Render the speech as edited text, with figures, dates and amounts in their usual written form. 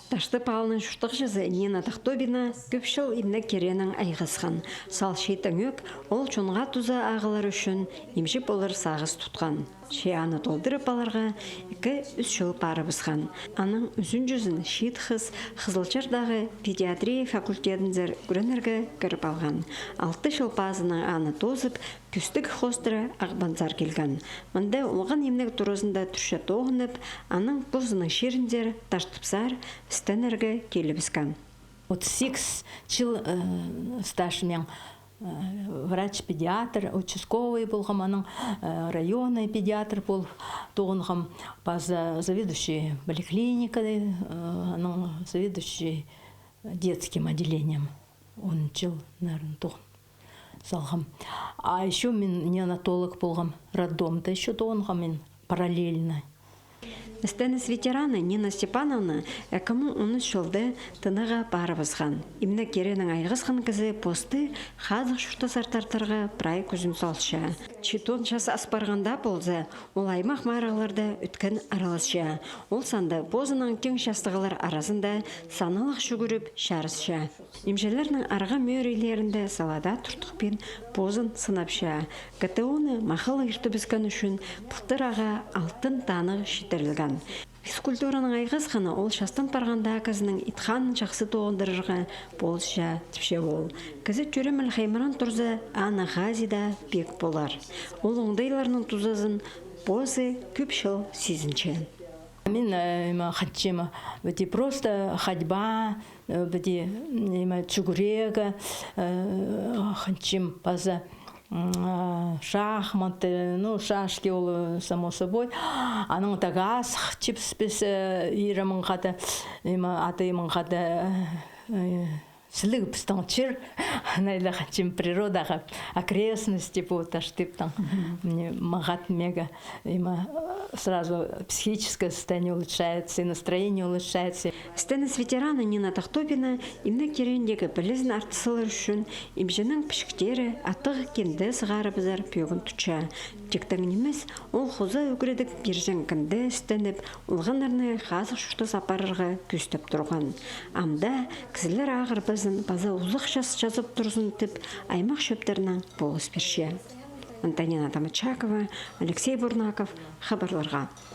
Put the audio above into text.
Ташты палының шуштық жазы Нина Тахтобина көпшіл имне керенің айғысқан. Сал шейтің өк, ол чонға туза ағылар үшін емшіп олар сағыз тұтқан. Шеяны толдырып аларға 2-3 жыл пары бізған. Аның үзін жүзін шейт Қызылчардағы педиатрия факультетінзір күренерге кіріп алған. 6 жыл пазының аны тозып, күстік хостыры ағбанзар келген. Мұнда оған емнек тұрызында түрші тоғынып, аның бұзының шеріндер таштыпсар стенерге келіп бізген. 38 жыл стажмен врач-педиатр, участковый болғам, аның районный педиатр бол тоғынғам, база заведующий поликлиникады, аның заведующий детским отделением. 10 жыл, наверное, тоғын салғам. А еще мен неонатолог болғам, роддомда еще тоғынғам мен параллельно. Стенес ветераны Нина Степановна әкімі 13 жылды тыныға бары бізған. Имне керенің айғызған кізі посты қазық шұрты сартартарға прай күзін салшы. Читон час аспарғанда болза, ол аймақ мараларды үткен араласшы. Ол санды бозының кең шастығылар арасында саналық жүгіріп шарысшы. Имжелерінің арға мөрейлерінде салада тұртықпен бозын сынапшы. ГТО-ны мақыл үйірті бізген үшін бұқтыраға алтын таны шетірілген. Физкультураның айғызғаны ол шастан барғанда кізінің итханын жақсы тоғындырырға болша тіпше бол. Кізі түріміл хаймаран тұрзы ана ғазида бек болар. Ол оңдайларының тұзазын бозы көпшіл сезінчен. Мен хотим просто ходьба, чугурега, хотим база шахматы, шашки ол само собой. Аның тагас чипспес иремін қады, атымын қады сілігі пістің чыр, найлы хотим природаға окрестности таштыптың. Мағат мега, сразу психическое состояние улучшается, и настроение улучшается. Стенес ветераны Нина Тахтобина имне керендегі білізін артысылар үшін имжінің пішіктері атығы кенді сығары бізар пөгін тұча. Тектің немес, ол қоза өкіредік бержен кінді стеніп, ұлғанарны қазық шұрты сапарырға күстіп тұрған. Амда кізілер ағыр бізін база ұлық жазып тұрсын тіп аймақ шөптерінің болыс берше. Антонина Тамачакова, Алексей Бурнаков, хабарларға.